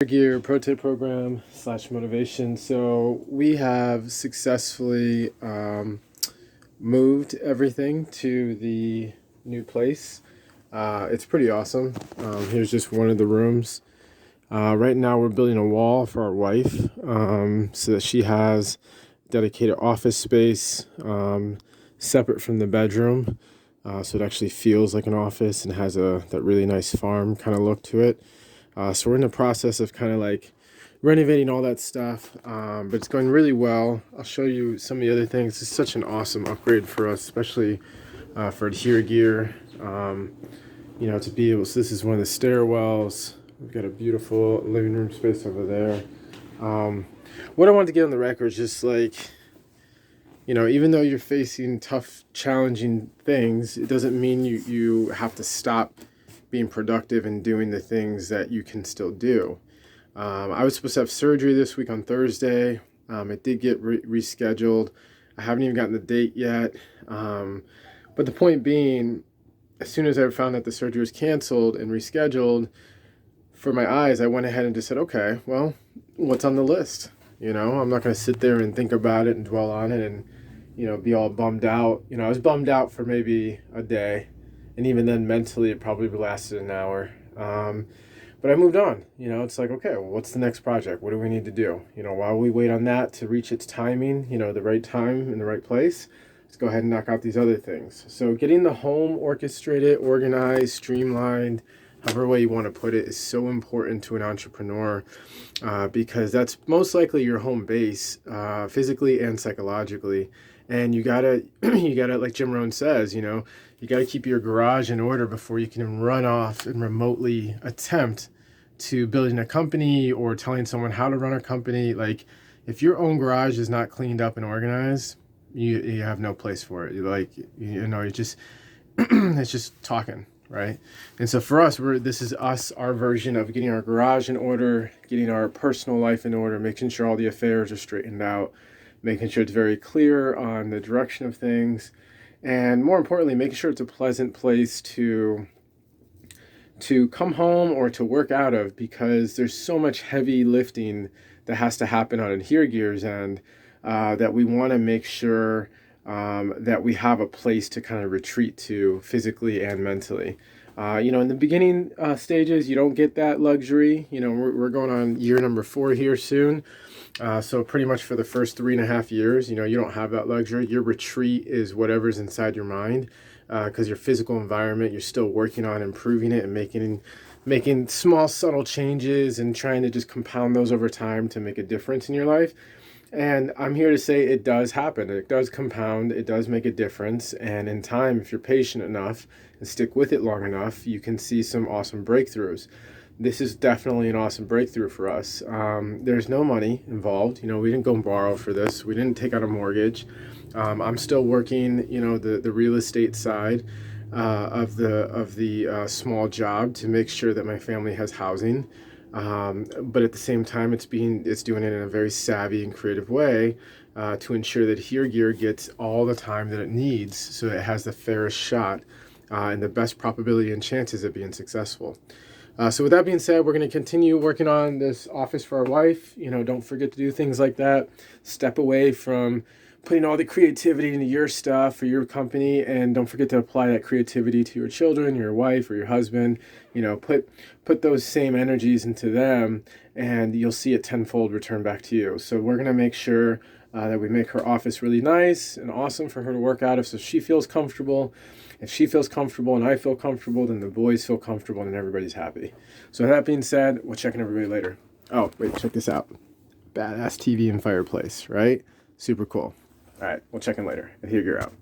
Gear Pro Tip Program / motivation. So we have successfully moved everything to the new place. It's pretty awesome. Here's just one of the rooms. Right now we're building a wall for our wife so that she has dedicated office space separate from the bedroom. So it actually feels like an office and has that really nice farm kind of look to it. So we're in the process of kind of like renovating all that stuff, but it's going really well. I'll show you some of the other things. It's such an awesome upgrade for us, especially for ADHERE gear. To be able, so this is one of the stairwells. We've got a beautiful living room space over there. What I wanted to get on the record is just like, even though you're facing tough, challenging things, it doesn't mean you have to stop being productive and doing the things that you can still do. I was supposed to have surgery this week on Thursday. It did get rescheduled. I haven't even gotten the date yet. But the point being, as soon as I found that the surgery was canceled and rescheduled for my eyes, I went ahead and just said, okay, well, what's on the list? I'm not going to sit there and think about it and dwell on it and, be all bummed out. I was bummed out for maybe a day. And even then, mentally, it probably lasted an hour. But I moved on. It's like, okay, well, what's the next project? What do we need to do? While we wait on that to reach its timing, the right time in the right place, let's go ahead and knock out these other things. So getting the home orchestrated, organized, streamlined, however way you want to put it, is so important to an entrepreneur because that's most likely your home base, physically and psychologically. And you gotta, like Jim Rohn says, you gotta keep your garage in order before you can run off and remotely attempt to building a company or telling someone how to run a company. Like, if your own garage is not cleaned up and organized, you have no place for it. It's just talking, right? And so for us, this is our version of getting our garage in order, getting our personal life in order, making sure all the affairs are straightened out, making sure it's very clear on the direction of things, and more importantly, making sure it's a pleasant place to come home or to work out of, because there's so much heavy lifting that has to happen on ADHERE Gear's end that we want to make sure that we have a place to kind of retreat to physically and mentally. In the beginning stages, you don't get that luxury. We're going on year number 4 here soon. So pretty much for the first 3.5 years, you don't have that luxury. Your retreat is whatever's inside your mind, because your physical environment, you're still working on improving it and making small, subtle changes and trying to just compound those over time to make a difference in your life. And I'm here to say it does happen. It does compound. It does make a difference. And in time, if you're patient enough and stick with it long enough, you can see some awesome breakthroughs. This is definitely an awesome breakthrough for us. There's no money involved. We didn't go and borrow for this. We didn't take out a mortgage. I'm still working, the real estate side of the small job to make sure that my family has housing. But at the same time, it's doing it in a very savvy and creative way to ensure that ADHERE Gear gets all the time that it needs, so it has the fairest shot and the best probability and chances of being successful. So with that being said, we're going to continue working on this office for our wife. Don't forget to do things like that. Step away from putting all the creativity into your stuff or your company, and don't forget to apply that creativity to your children, your wife, or your husband. Put those same energies into them, and you'll see a tenfold return back to you. So we're going to make sure that we make her office really nice and awesome for her to work out of, so she feels comfortable. If she feels comfortable and I feel comfortable, then the boys feel comfortable and everybody's happy. So that being said, we'll check in everybody later. Oh, wait, check this out. Badass TV and fireplace, right? Super cool. All right, we'll check in later. ADHERE Gear out.